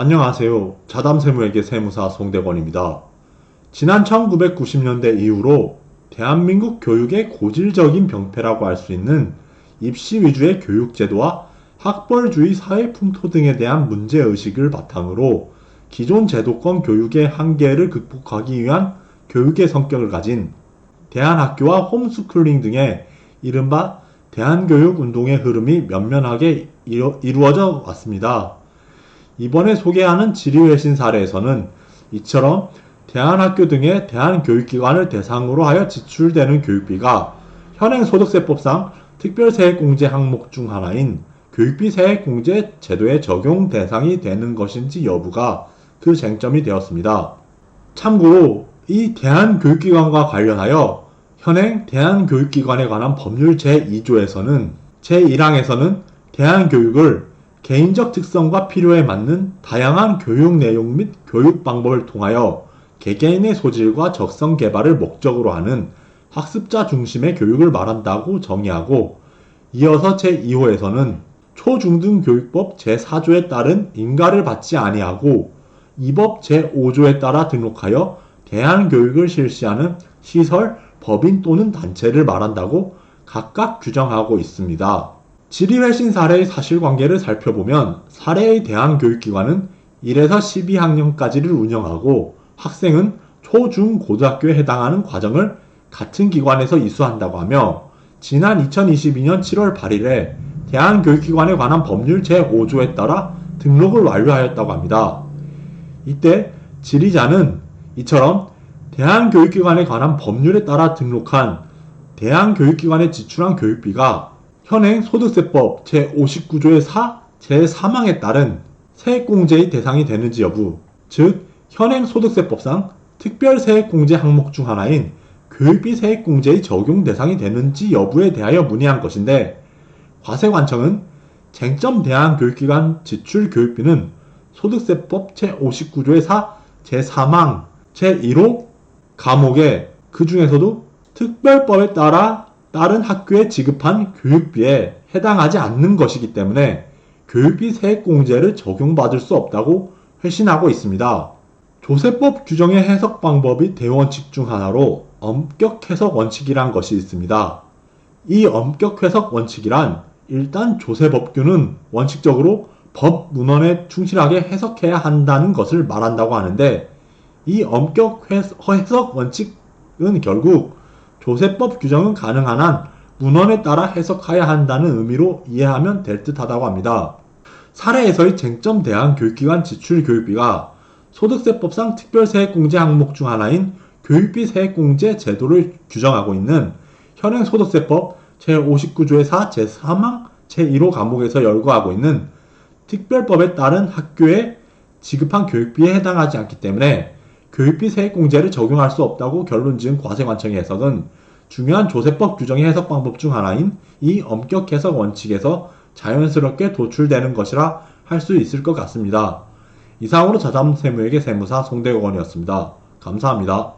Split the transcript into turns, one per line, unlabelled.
안녕하세요. 자담세무에게 세무사 송대건입니다. 지난 1990년대 이후로 대한민국 교육의 고질적인 병폐라고 할 수 있는 입시 위주의 교육제도와 학벌주의 사회 풍토 등에 대한 문제의식을 바탕으로 기존 제도권 교육의 한계를 극복하기 위한 교육의 성격을 가진 대한학교와 홈스쿨링 등의 이른바 대한교육 운동의 흐름이 면면하게 이루어져 왔습니다. 이번에 소개하는 지리외신 사례에서는 이처럼 대한학교 등의 대한교육기관을 대상으로 하여 지출되는 교육비가 현행소득세법상 특별세액공제 항목 중 하나인 교육비 세액공제 제도의 적용 대상이 되는 것인지 여부가 그 쟁점이 되었습니다. 참고로 이 대한교육기관과 관련하여 현행 대한교육기관에 관한 법률 제2조에서는 제1항에서는 대한교육을 개인적 특성과 필요에 맞는 다양한 교육 내용 및 교육 방법을 통하여 개개인의 소질과 적성 개발을 목적으로 하는 학습자 중심의 교육을 말한다고 정의하고, 이어서 제2호에서는 초중등교육법 제4조에 따른 인가를 받지 아니하고 이 법 제5조에 따라 등록하여 대한교육을 실시하는 시설, 법인 또는 단체를 말한다고 각각 규정하고 있습니다. 지리외신 사례의 사실관계를 살펴보면 사례의 대한교육기관은 1에서 12학년까지를 운영하고 학생은 초, 중, 고등학교에 해당하는 과정을 같은 기관에서 이수한다고 하며, 지난 2022년 7월 8일에 대한교육기관에 관한 법률 제5조에 따라 등록을 완료하였다고 합니다. 이때 지리자는 이처럼 대한교육기관에 관한 법률에 따라 등록한 대한교육기관에 지출한 교육비가 현행 소득세법 제59조의 4, 제3항에 따른 세액공제의 대상이 되는지 여부, 즉 현행 소득세법상 특별세액공제 항목 중 하나인 교육비 세액공제의 적용 대상이 되는지 여부에 대하여 문의한 것인데, 과세관청은 쟁점 대한교육기관 지출 교육비는 소득세법 제59조의 4, 제3항, 제1호 과목에 그 중에서도 특별법에 따라 다른 학교에 지급한 교육비에 해당하지 않는 것이기 때문에 교육비 세액공제를 적용받을 수 없다고 회신하고 있습니다. 조세법 규정의 해석 방법이 대원칙 중 하나로 엄격 해석 원칙이란 것이 있습니다. 이 엄격 해석 원칙이란 일단 조세법규는 원칙적으로 법 문헌에 충실하게 해석해야 한다는 것을 말한다고 하는데, 이 엄격 해석 원칙은 결국 조세법 규정은 가능한 한 문헌에 따라 해석해야 한다는 의미로 이해하면 될 듯하다고 합니다. 사례에서의 쟁점 대한교육기관 지출 교육비가 소득세법상 특별세액공제 항목 중 하나인 교육비 세액공제 제도를 규정하고 있는 현행 소득세법 제59조의 4, 제3항, 제1호 과목에서 열거하고 있는 특별법에 따른 학교에 지급한 교육비에 해당하지 않기 때문에 교육비 세액공제를 적용할 수 없다고 결론 지은 과세관청의 해석은 중요한 조세법 규정의 해석 방법 중 하나인 이 엄격 해석 원칙에서 자연스럽게 도출되는 것이라 할 수 있을 것 같습니다. 이상으로 자담세무에게 세무사 송대건이었습니다. 감사합니다.